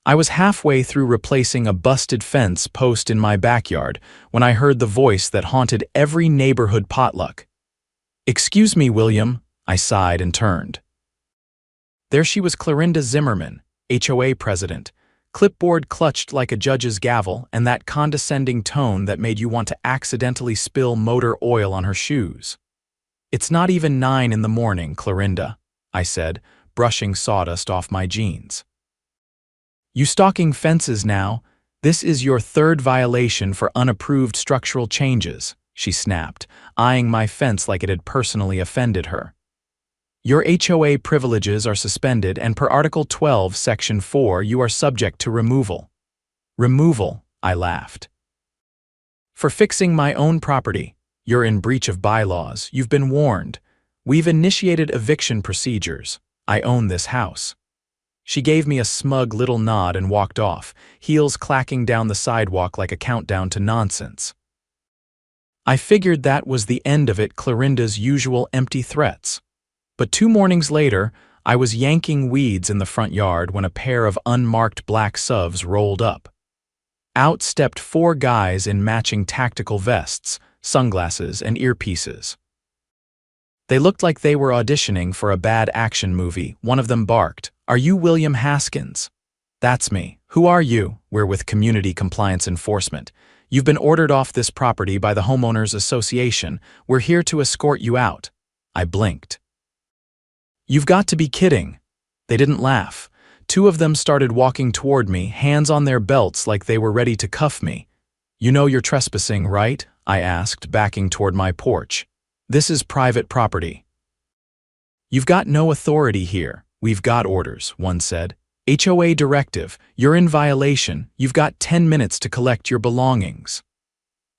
I was halfway through replacing a busted fence post in my backyard when I heard the voice that haunted every neighborhood potluck. "Excuse me, William," I sighed and turned. There she was, Clorinda Zimmerman, HOA president, clipboard clutched like a judge's gavel, and that condescending tone that made you want to accidentally spill motor oil on her shoes. "It's not even 9 in the morning, Clorinda," I said, brushing sawdust off my jeans. "You stalking fences now? This is your third violation for unapproved structural changes," she snapped, eyeing my fence like it had personally offended her. "Your HOA privileges are suspended, and per Article 12, Section 4, you are subject to removal." "Removal?" I laughed. "For fixing my own property. You're in breach of bylaws. You've been warned. We've initiated eviction procedures. I own this house." She gave me a smug little nod and walked off, heels clacking down the sidewalk like a countdown to nonsense. I figured that was the end of it, Clorinda's usual empty threats. But 2 mornings later, I was yanking weeds in the front yard when a pair of unmarked black SUVs rolled up. Out stepped 4 guys in matching tactical vests, sunglasses, and earpieces. They looked like they were auditioning for a bad action movie. One of them barked, "Are you William Haskins?" "That's me." "Who are you?" "We're with Community Compliance Enforcement. You've been ordered off this property by the Homeowners Association. We're here to escort you out." I blinked. "You've got to be kidding." They didn't laugh. 2 of them started walking toward me, hands on their belts like they were ready to cuff me. "You know you're trespassing, right?" I asked, backing toward my porch. "This is private property." "You've got no authority here." "We've got orders," one said. "HOA directive. You're in violation. You've got 10 minutes to collect your belongings."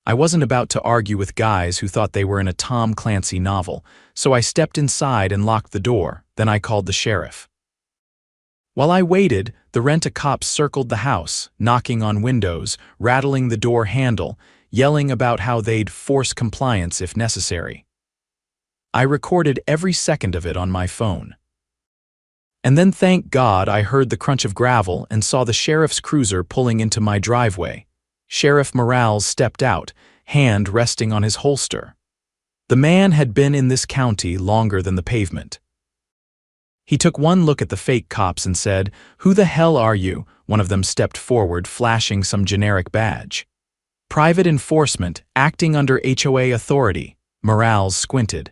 I wasn't about to argue with guys who thought they were in a Tom Clancy novel, so I stepped inside and locked the door. Then I called the sheriff. While I waited, the rent-a-cops circled the house, knocking on windows, rattling the door handle, yelling about how they'd force compliance if necessary. I recorded every second of it on my phone. And then, thank God, I heard the crunch of gravel and saw the sheriff's cruiser pulling into my driveway. Sheriff Morales stepped out, hand resting on his holster. The man had been in this county longer than the pavement. He took one look at the fake cops and said, "Who the hell are you?" One of them stepped forward, flashing some generic badge. "Private enforcement, acting under HOA authority." Morales squinted.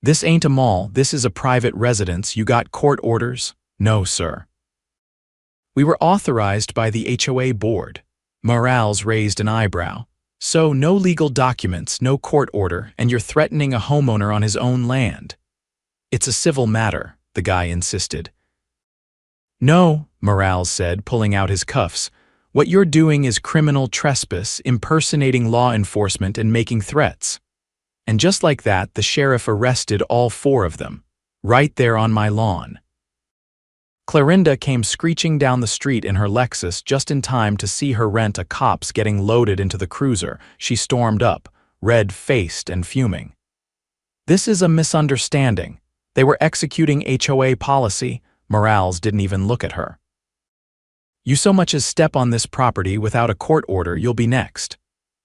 "This ain't a mall, this is a private residence. You got court orders?" "No, sir." "We were authorized by the HOA board." Morales raised an eyebrow. "So no legal documents, no court order, and you're threatening a homeowner on his own land." "It's a civil matter," the guy insisted. "No," Morales said, pulling out his cuffs. "What you're doing is criminal trespass, impersonating law enforcement and making threats." And just like that, the sheriff arrested all 4 of them, right there on my lawn. Clorinda came screeching down the street in her Lexus just in time to see her rent-a-cops getting loaded into the cruiser. She stormed up, red-faced and fuming. "This is a misunderstanding. They were executing HOA policy." Morales didn't even look at her. "You so much as step on this property without a court order, you'll be next."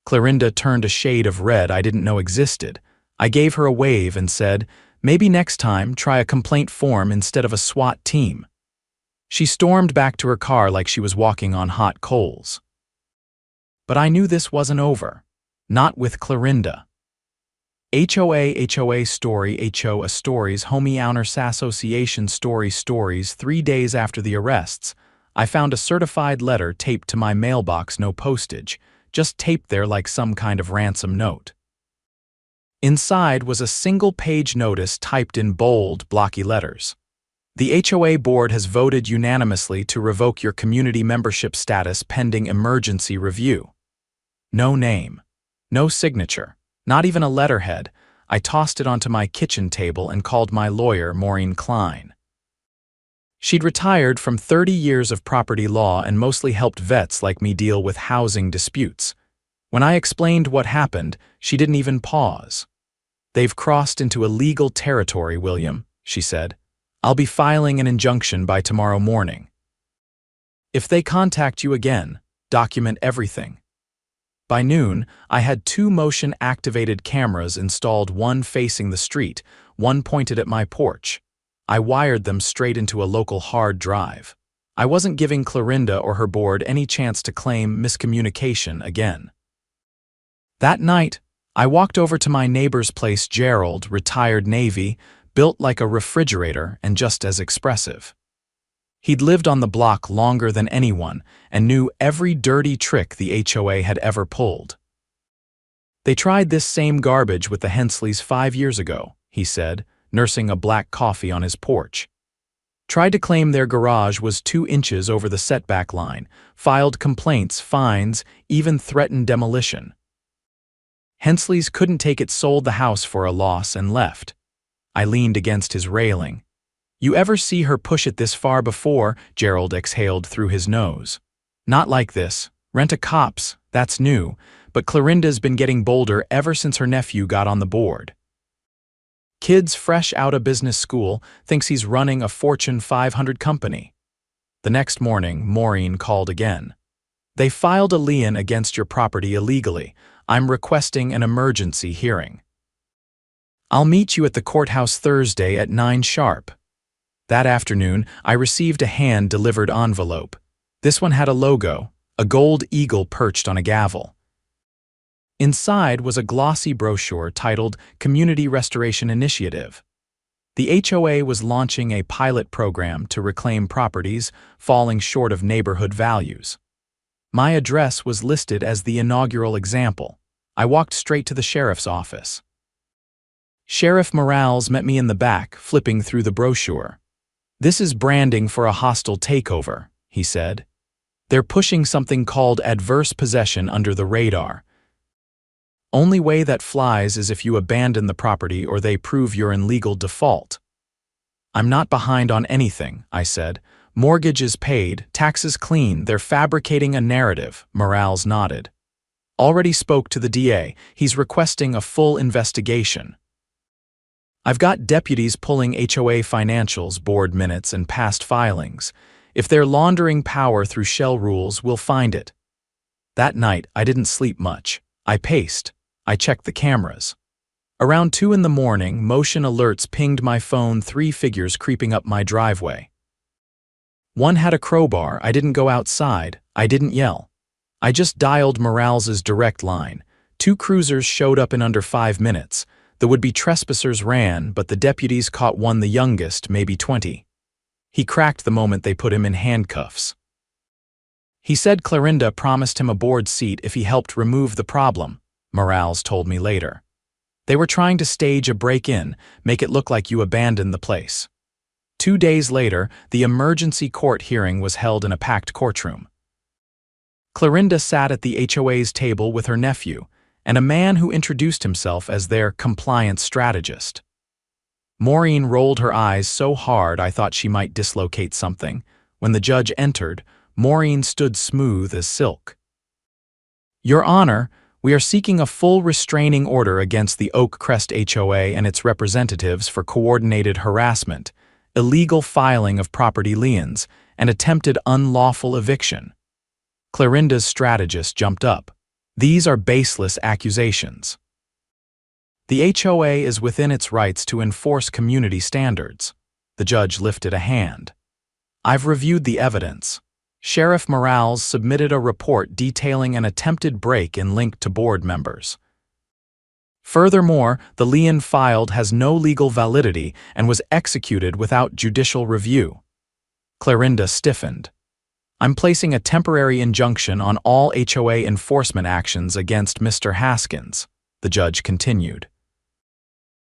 Clorinda turned a shade of red I didn't know existed. I gave her a wave and said, "Maybe next time try a complaint form instead of a SWAT team." She stormed back to her car like she was walking on hot coals. But I knew this wasn't over. Not with Clorinda. HOA story, hoastories, homeowner association stories. 3 days after the arrests, I found a certified letter taped to my mailbox, no postage, just taped there like some kind of ransom note. Inside was a single-page notice typed in bold, blocky letters. "The HOA board has voted unanimously to revoke your community membership status pending emergency review." No name. No signature. Not even a letterhead. I tossed it onto my kitchen table and called my lawyer, Maureen Klein. She'd retired from 30 years of property law and mostly helped vets like me deal with housing disputes. When I explained what happened, she didn't even pause. "They've crossed into illegal territory, William," she said. "I'll be filing an injunction by tomorrow morning." If they contact you again, document everything. By noon, I had 2 motion-activated cameras installed, one facing the street, one pointed at my porch. I wired them straight into a local hard drive. I wasn't giving Clorinda or her board any chance to claim miscommunication again. That night, I walked over to my neighbor's place. Gerald, retired Navy, built like a refrigerator and just as expressive. He'd lived on the block longer than anyone and knew every dirty trick the HOA had ever pulled. They tried this same garbage with the Hensleys 5 years ago, he said, nursing a black coffee on his porch. Tried to claim their garage was 2 inches over the setback line, filed complaints, fines, even threatened demolition. Hensleys couldn't take it, sold the house for a loss and left. I leaned against his railing. You ever see her push it this far before? Gerald exhaled through his nose. Not like this. Rent a cops, that's new, but Clorinda's been getting bolder ever since her nephew got on the board. Kid's fresh out of business school, thinks he's running a Fortune 500 company. The next morning, Maureen called again. They filed a lien against your property illegally. I'm requesting an emergency hearing. I'll meet you at the courthouse Thursday at 9 sharp. That afternoon, I received a hand-delivered envelope. This one had a logo, a gold eagle perched on a gavel. Inside was a glossy brochure titled Community Restoration Initiative. The HOA was launching a pilot program to reclaim properties falling short of neighborhood values. My address was listed as the inaugural example. I walked straight to the sheriff's office. Sheriff Morales met me in the back, flipping through the brochure. This is branding for a hostile takeover, he said. They're pushing something called adverse possession under the radar. Only way that flies is if you abandon the property or they prove you're in legal default. I'm not behind on anything, I said. Mortgage is paid, taxes clean, they're fabricating a narrative, Morales nodded. Already spoke to the DA, he's requesting a full investigation. I've got deputies pulling HOA financials, board minutes, and past filings. If they're laundering power through shell rules, we'll find it. That night, I didn't sleep much. I paced. I checked the cameras. Around 2 in the morning, motion alerts pinged my phone, 3 figures creeping up my driveway. One had a crowbar. I didn't go outside. I didn't yell. I just dialed Morales's direct line. 2 cruisers showed up in under 5 minutes. The would-be trespassers ran, but the deputies caught one, the youngest, maybe 20. He cracked the moment they put him in handcuffs. He said Clorinda promised him a board seat if he helped remove the problem, Morales told me later. They were trying to stage a break-in, make it look like you abandoned the place. 2 days later, the emergency court hearing was held in a packed courtroom. Clorinda sat at the HOA's table with her nephew, and a man who introduced himself as their compliance strategist. Maureen rolled her eyes so hard I thought she might dislocate something. When the judge entered, Maureen stood smooth as silk. Your Honor, we are seeking a full restraining order against the Oak Crest HOA and its representatives for coordinated harassment, illegal filing of property liens, and attempted unlawful eviction. Clorinda's strategist jumped up. These are baseless accusations. The HOA is within its rights to enforce community standards. The judge lifted a hand. I've reviewed the evidence. Sheriff Morales submitted a report detailing an attempted break-in linked to board members. Furthermore, the lien filed has no legal validity and was executed without judicial review. Clorinda stiffened. I'm placing a temporary injunction on all HOA enforcement actions against Mr. Haskins, the judge continued.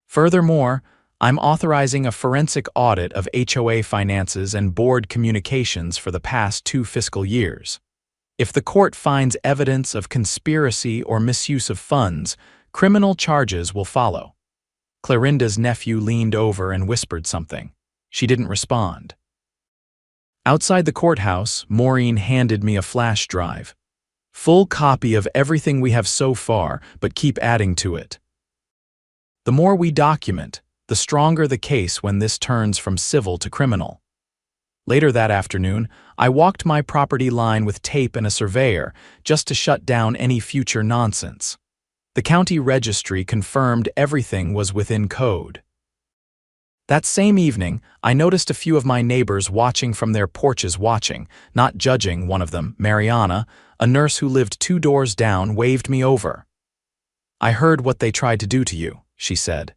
Furthermore, I'm authorizing a forensic audit of HOA finances and board communications for the past 2 fiscal years. If the court finds evidence of conspiracy or misuse of funds, criminal charges will follow. Clorinda's nephew leaned over and whispered something. She didn't respond. Outside the courthouse, Maureen handed me a flash drive. Full copy of everything we have so far, but keep adding to it. The more we document, the stronger the case when this turns from civil to criminal. Later that afternoon, I walked my property line with tape and a surveyor just to shut down any future nonsense. The county registry confirmed everything was within code. That same evening, I noticed a few of my neighbors watching from their porches not judging. One of them, Mariana, a nurse who lived 2 doors down, waved me over. "I heard what they tried to do to you," she said.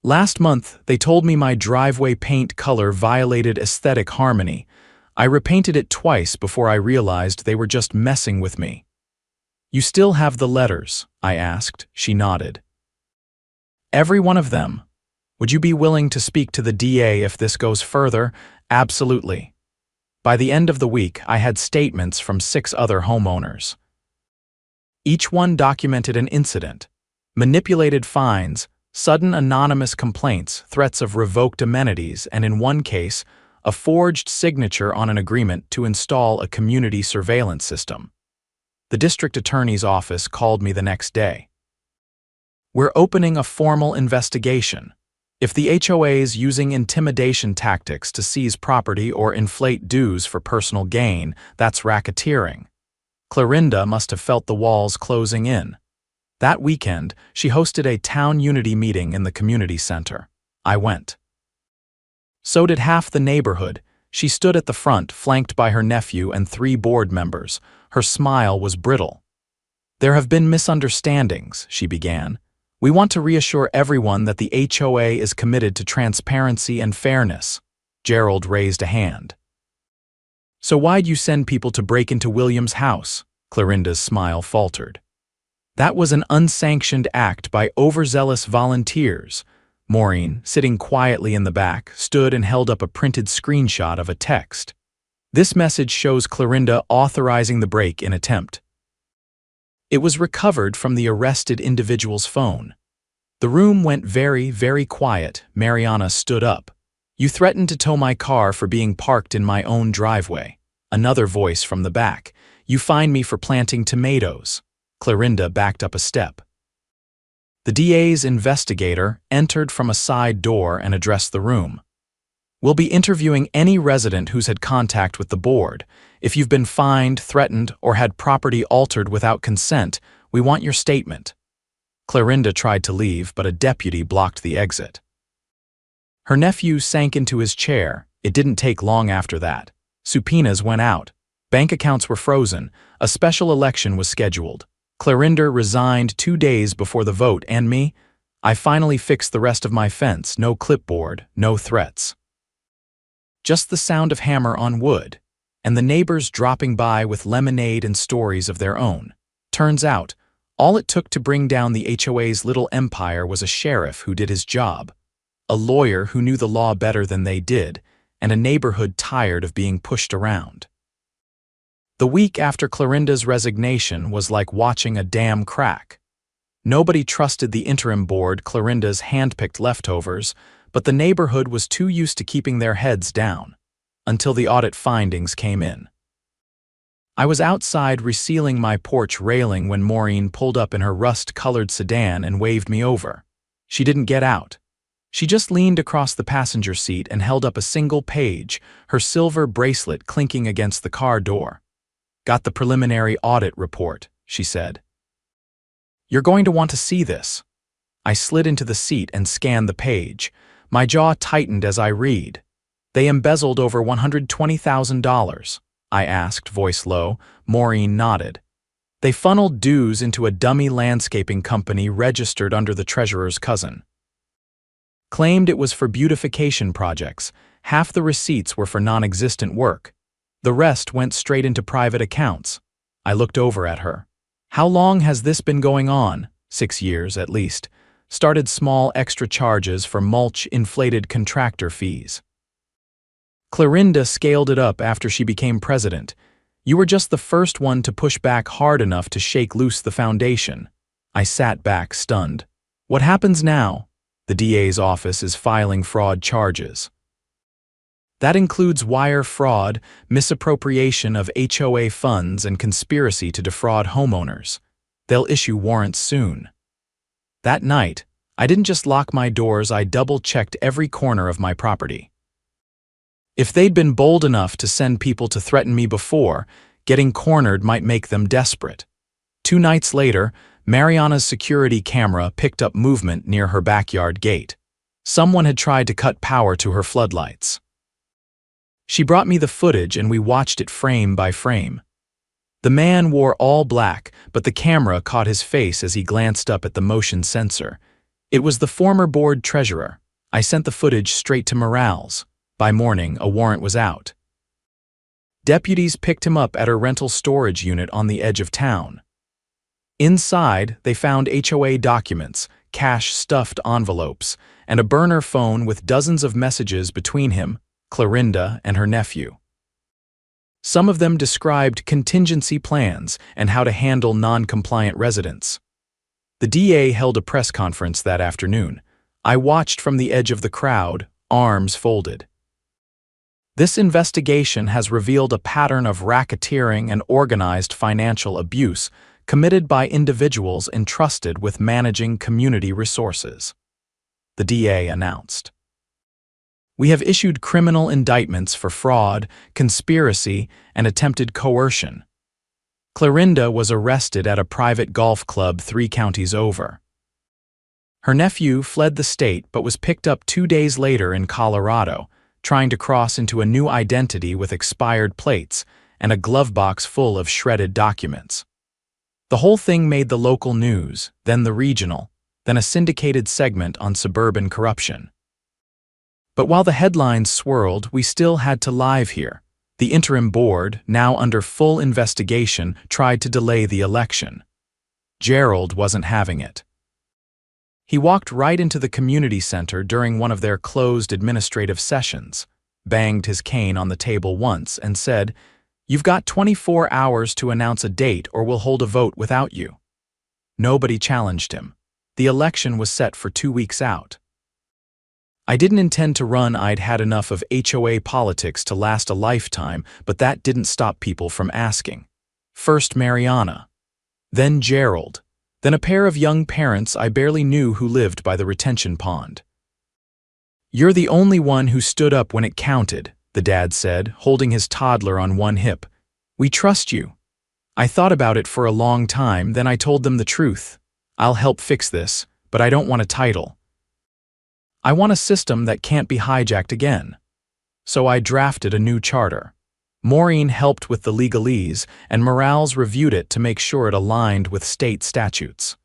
"Last month, they told me my driveway paint color violated aesthetic harmony. I repainted it twice before I realized they were just messing with me." "You still have the letters?" I asked. She nodded. "Every one of them. Would you be willing to speak to the DA if this goes further?" "Absolutely." By the end of the week, I had statements from 6 other homeowners. Each one documented an incident: manipulated fines, sudden anonymous complaints, threats of revoked amenities, and in one case, a forged signature on an agreement to install a community surveillance system. The district attorney's office called me the next day. "We're opening a formal investigation. If the HOA is using intimidation tactics to seize property or inflate dues for personal gain, that's racketeering." Clorinda must have felt the walls closing in. That weekend, she hosted a town unity meeting in the community center. I went. So did half the neighborhood. She stood at the front, flanked by her nephew and 3 board members. Her smile was brittle. "There have been misunderstandings," she began. "We want to reassure everyone that the HOA is committed to transparency and fairness." Gerald raised a hand. "So why'd you send people to break into William's house?" Clorinda's smile faltered. "That was an unsanctioned act by overzealous volunteers." Maureen, sitting quietly in the back, stood and held up a printed screenshot of a text. "This message shows Clorinda authorizing the break-in attempt." It was recovered from the arrested individual's phone. The room went very, very quiet. Mariana stood up. "You threatened to tow my car for being parked in my own driveway." Another voice from the back. "You fined me for planting tomatoes." Clorinda backed up a step. The DA's investigator entered from a side door and addressed the room. "We'll be interviewing any resident who's had contact with the board. If you've been fined, threatened, or had property altered without consent, we want your statement." Clorinda tried to leave, but a deputy blocked the exit. Her nephew sank into his chair. It didn't take long after that. Subpoenas went out. Bank accounts were frozen. A special election was scheduled. Clorinda resigned 2 days before the vote, and me? I finally fixed the rest of my fence. No clipboard, no threats. Just the sound of hammer on wood, and the neighbors dropping by with lemonade and stories of their own. Turns out, all it took to bring down the HOA's little empire was a sheriff who did his job, a lawyer who knew the law better than they did, and a neighborhood tired of being pushed around. The week after Clorinda's resignation was like watching a dam crack. Nobody trusted the interim board, Clorinda's hand-picked leftovers, but the neighborhood was too used to keeping their heads down, until the audit findings came in. I was outside resealing my porch railing when Maureen pulled up in her rust-colored sedan and waved me over. She didn't get out. She just leaned across the passenger seat and held up a single page, her silver bracelet clinking against the car door. "Got the preliminary audit report," she said. "You're going to want to see this." I slid into the seat and scanned the page. My jaw tightened as I read. "They embezzled over $120,000. I asked, voice low. Maureen nodded. "They funneled dues into a dummy landscaping company registered under the treasurer's cousin. Claimed it was for beautification projects. Half the receipts were for non-existent work. The rest went straight into private accounts." I looked over at her. "How long has this been going on?" 6 years, at least. Started small extra charges for mulch, inflated contractor fees. Clorinda scaled it up after she became president. "You were just the first one to push back hard enough to shake loose the foundation." I sat back, stunned. "What happens now?" "The DA's office is filing fraud charges." "That includes wire fraud, misappropriation of HOA funds, and conspiracy to defraud homeowners. They'll issue warrants soon." That night, I didn't just lock my doors, I double-checked every corner of my property. If they'd been bold enough to send people to threaten me before, getting cornered might make them desperate. 2 nights later, Mariana's security camera picked up movement near her backyard gate. Someone had tried to cut power to her floodlights. She brought me the footage and we watched it frame by frame. The man wore all black, but the camera caught his face as he glanced up at the motion sensor. It was the former board treasurer. I sent the footage straight to Morales. By morning, a warrant was out. Deputies picked him up at a rental storage unit on the edge of town. Inside, they found HOA documents, cash-stuffed envelopes, and a burner phone with dozens of messages between him, Clorinda, and her nephew. Some of them described contingency plans and how to handle non-compliant residents. The DA held a press conference that afternoon. I watched from the edge of the crowd, arms folded. This investigation has revealed a pattern of racketeering and organized financial abuse committed by individuals entrusted with managing community resources, the DA announced. We have issued criminal indictments for fraud, conspiracy, and attempted coercion. Clorinda was arrested at a private golf club 3 counties over. Her nephew fled the state but was picked up 2 days later in Colorado, trying to cross into a new identity with expired plates and a glove box full of shredded documents. The whole thing made the local news, then the regional, then a syndicated segment on suburban corruption. But while the headlines swirled, we still had to live here. The interim board, now under full investigation, tried to delay the election. Gerald wasn't having it. He walked right into the community center during one of their closed administrative sessions, banged his cane on the table once, and said, "You've got 24 hours to announce a date or we'll hold a vote without you." Nobody challenged him. The election was set for 2 weeks out. I didn't intend to run. I'd had enough of HOA politics to last a lifetime, but that didn't stop people from asking. First Mariana, then Gerald, then a pair of young parents I barely knew who lived by the retention pond. "You're the only one who stood up when it counted," the dad said, holding his toddler on one hip. "We trust you." I thought about it for a long time, then I told them the truth. I'll help fix this, but I don't want a title. I want a system that can't be hijacked again. So I drafted a new charter. Maureen helped with the legalese, and Morales reviewed it to make sure it aligned with state statutes.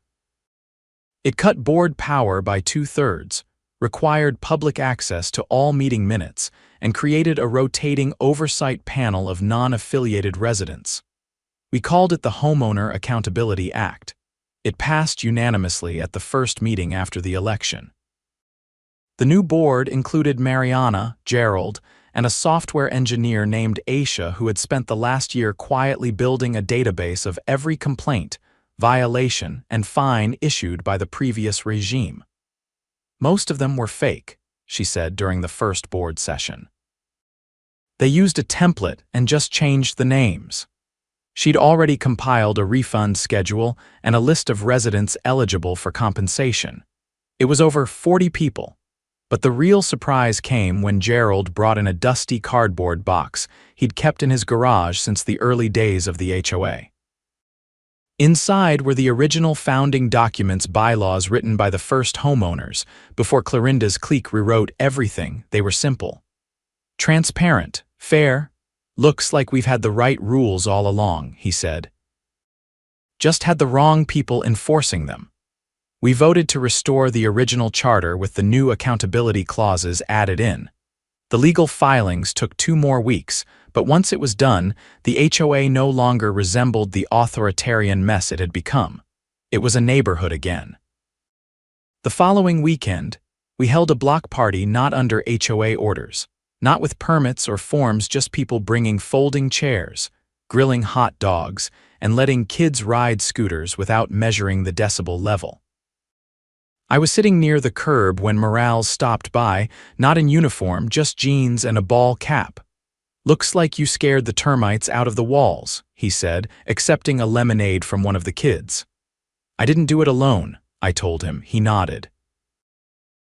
It cut board power by 2/3, required public access to all meeting minutes, and created a rotating oversight panel of non-affiliated residents. We called it the Homeowner Accountability Act. It passed unanimously at the first meeting after the election. The new board included Mariana, Gerald, and a software engineer named Aisha who had spent the last year quietly building a database of every complaint, violation, and fine issued by the previous regime. Most of them were fake, she said during the first board session. They used a template and just changed the names. She'd already compiled a refund schedule and a list of residents eligible for compensation. It was over 40 people. But the real surprise came when Gerald brought in a dusty cardboard box he'd kept in his garage since the early days of the HOA. Inside were the original founding documents bylaws written by the first homeowners before Clorinda's clique rewrote everything. They were simple. Transparent, fair, looks like we've had the right rules all along, he said. Just had the wrong people enforcing them. We voted to restore the original charter with the new accountability clauses added in. The legal filings took 2 more weeks, but once it was done, the HOA no longer resembled the authoritarian mess it had become. It was a neighborhood again. The following weekend, we held a block party not under HOA orders, not with permits or forms, just people bringing folding chairs, grilling hot dogs, and letting kids ride scooters without measuring the decibel level. I was sitting near the curb when Morales stopped by, not in uniform, just jeans and a ball cap. "Looks like you scared the termites out of the walls," he said, accepting a lemonade from one of the kids. "I didn't do it alone," I told him. He nodded.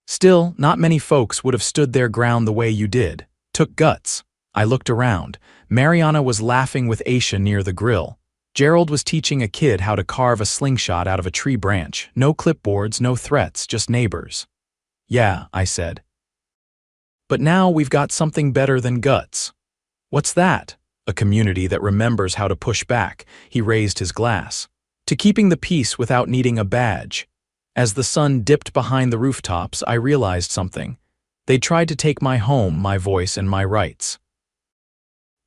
"Still, not many folks would have stood their ground the way you did. Took guts. I looked around. Mariana was laughing with Aisha near the grill. Gerald was teaching a kid how to carve a slingshot out of a tree branch. No clipboards, no threats, just neighbors. Yeah, I said. But now we've got something better than guts. What's that? A community that remembers how to push back. He raised his glass. To keeping the peace without needing a badge. As the sun dipped behind the rooftops, I realized something. They'd tried to take my home, my voice, and my rights.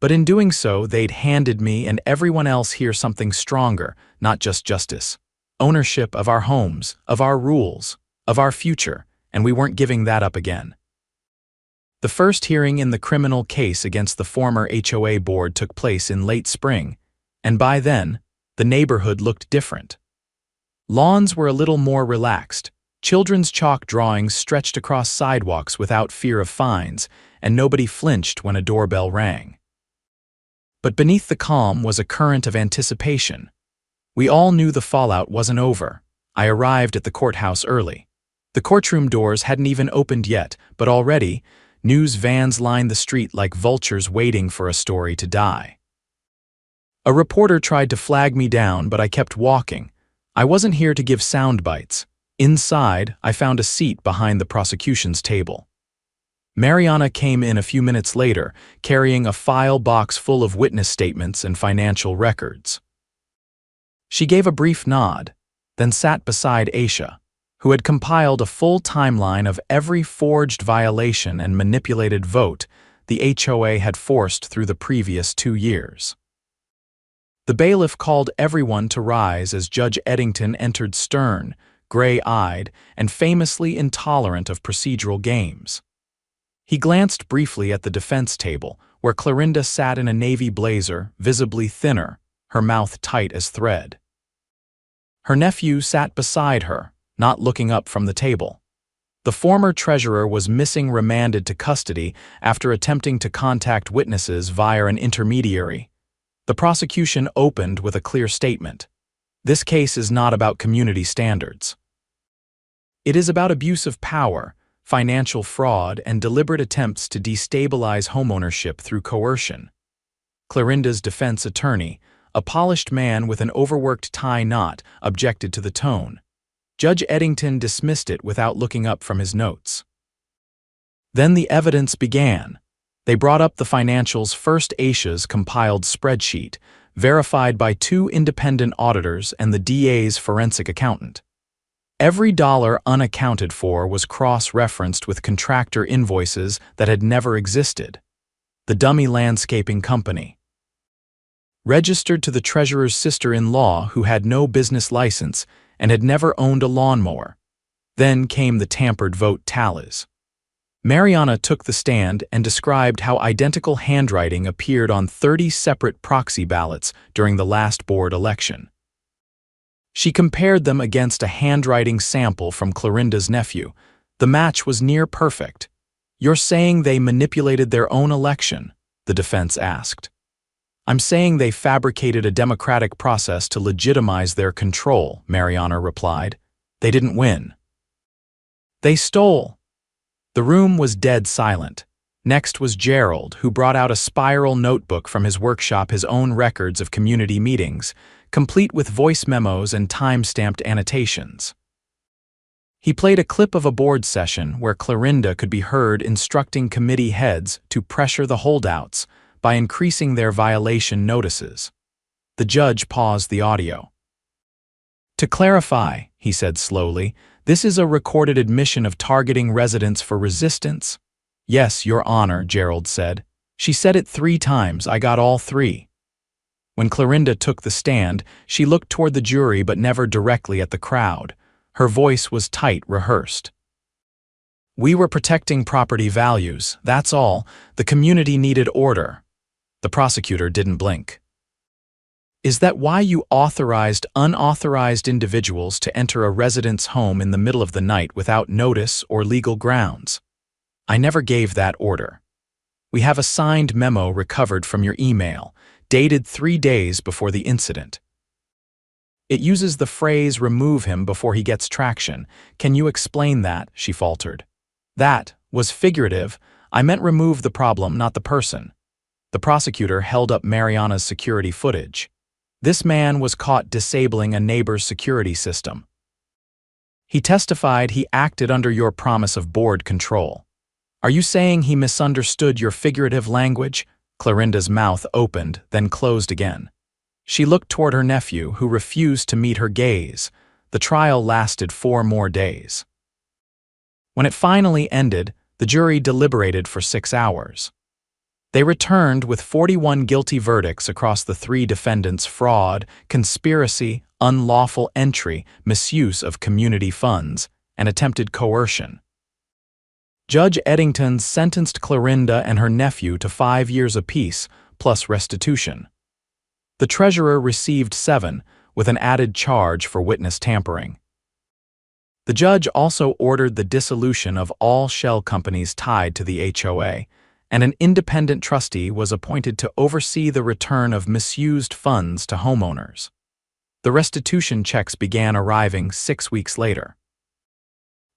But in doing so, they'd handed me and everyone else here something stronger, not just justice. Ownership of our homes, of our rules, of our future, and we weren't giving that up again. The first hearing in the criminal case against the former HOA board took place in late spring, and by then, the neighborhood looked different. Lawns were a little more relaxed. Children's chalk drawings stretched across sidewalks without fear of fines, and nobody flinched when a doorbell rang. But beneath the calm was a current of anticipation. We all knew the fallout wasn't over. I arrived at the courthouse early. The courtroom doors hadn't even opened yet, but already, news vans lined the street like vultures waiting for a story to die. A reporter tried to flag me down, but I kept walking. I wasn't here to give sound bites. Inside, I found a seat behind the prosecution's table. Mariana came in a few minutes later, carrying a file box full of witness statements and financial records. She gave a brief nod, then sat beside Aisha, who had compiled a full timeline of every forged violation and manipulated vote the HOA had forced through the previous 2 years. The bailiff called everyone to rise as Judge Eddington entered stern, gray-eyed, and famously intolerant of procedural games. He glanced briefly at the defense table, where Clorinda sat in a navy blazer, visibly thinner, her mouth tight as thread. Her nephew sat beside her, not looking up from the table. The former treasurer was missing, remanded to custody after attempting to contact witnesses via an intermediary. The prosecution opened with a clear statement. This case is not about community standards. It is about abuse of power, financial fraud, and deliberate attempts to destabilize homeownership through coercion. Clorinda's defense attorney, a polished man with an overworked tie knot, objected to the tone. Judge Eddington dismissed it without looking up from his notes. Then the evidence began. They brought up the financials, first Aisha's compiled spreadsheet, verified by 2 independent auditors and the DA's forensic accountant. Every dollar unaccounted for was cross-referenced with contractor invoices that had never existed. The dummy landscaping company. Registered to the treasurer's sister-in-law who had no business license and had never owned a lawnmower. Then came the tampered vote tallies. Mariana took the stand and described how identical handwriting appeared on 30 separate proxy ballots during the last board election. She compared them against a handwriting sample from Clorinda's nephew. The match was near perfect. "You're saying they manipulated their own election?" the defense asked. "I'm saying they fabricated a democratic process to legitimize their control," Mariana replied. "They didn't win. They stole." The room was dead silent. Next was Gerald, who brought out a spiral notebook from his workshop, his own records of community meetings, complete with voice memos and time-stamped annotations. He played a clip of a board session where Clorinda could be heard instructing committee heads to pressure the holdouts by increasing their violation notices. The judge paused the audio. "To clarify," he said slowly, "this is a recorded admission of targeting residents for resistance." "Yes, Your Honor," Gerald said. "She said it 3 times. I got all 3. When Clorinda took the stand, she looked toward the jury but never directly at the crowd. Her voice was tight, rehearsed. "We were protecting property values, that's all. The community needed order." The prosecutor didn't blink. "Is that why you authorized unauthorized individuals to enter a resident's home in the middle of the night without notice or legal grounds?" "I never gave that order. We have a signed memo recovered from your email, dated 3 days before the incident. It uses the phrase 'remove him before he gets traction.' Can you explain that?" she faltered. "That was figurative. I meant remove the problem, not the person. The prosecutor held up Mariana's security footage. This man was caught disabling a neighbor's security system. He testified he acted under your promise of board control. Are you saying he misunderstood your figurative language? Clorinda's mouth opened, then closed again. She looked toward her nephew, who refused to meet her gaze. The trial lasted 4 more days. When it finally ended, the jury deliberated for 6 hours. They returned with 41 guilty verdicts across the 3 defendants: fraud, conspiracy, unlawful entry, misuse of community funds, and attempted coercion. Judge Eddington sentenced Clorinda and her nephew to 5 years apiece, plus restitution. The treasurer received 7, with an added charge for witness tampering. The judge also ordered the dissolution of all shell companies tied to the HOA, and an independent trustee was appointed to oversee the return of misused funds to homeowners. The restitution checks began arriving 6 weeks later.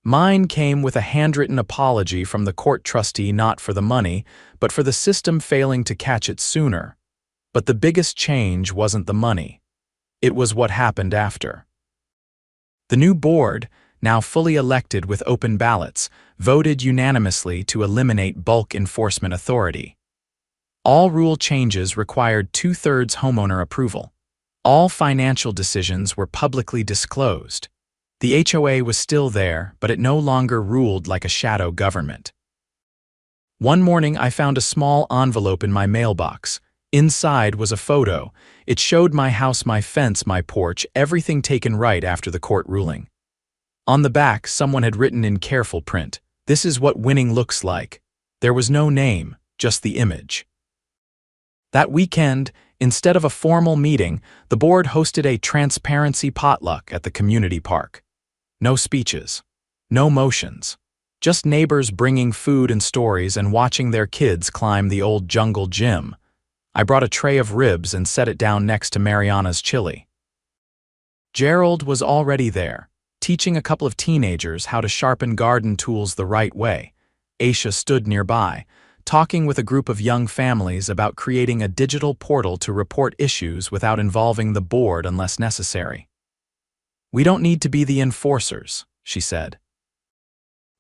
Mine came with a handwritten apology from the court trustee, not for the money, but for the system failing to catch it sooner. But the biggest change wasn't the money. It was what happened after. The new board, now fully elected with open ballots, voted unanimously to eliminate bulk enforcement authority. All rule changes required 2/3 homeowner approval. All financial decisions were publicly disclosed. The HOA was still there, but it no longer ruled like a shadow government. One morning I found a small envelope in my mailbox. Inside was a photo. It showed my house, my fence, my porch, everything taken right after the court ruling. On the back, someone had written in careful print, "This is what winning looks like." There was no name, just the image. That weekend, instead of a formal meeting, the board hosted a transparency potluck at the community park. No speeches, no motions, just neighbors bringing food and stories and watching their kids climb the old jungle gym. I brought a tray of ribs and set it down next to Mariana's chili. Gerald was already there, teaching a couple of teenagers how to sharpen garden tools the right way. Aisha stood nearby, talking with a group of young families about creating a digital portal to report issues without involving the board unless necessary. "We don't need to be the enforcers," she said.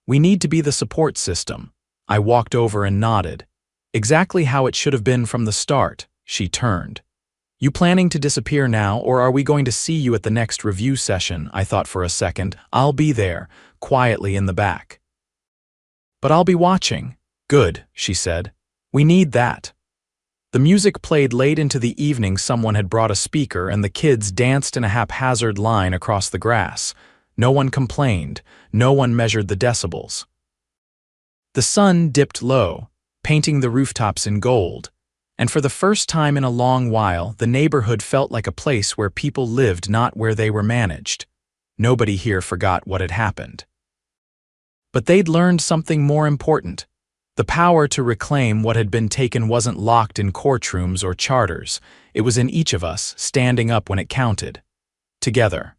"We need to be the support system." I walked over and nodded. "Exactly how it should have been from the start." She turned. "You planning to disappear now, or are we going to see you at the next review session?" I thought for a second. "I'll be there, quietly in the back." "But I'll be watching." "Good," she said. "We need that." The music played late into the evening. Someone had brought a speaker, and the kids danced in a haphazard line across the grass. No one complained. No one measured the decibels. The sun dipped low, painting the rooftops in gold, and for the first time in a long while, the neighborhood felt like a place where people lived, not where they were managed. Nobody here forgot what had happened. But they'd learned something more important. The power to reclaim what had been taken wasn't locked in courtrooms or charters. It was in each of us, standing up when it counted. Together.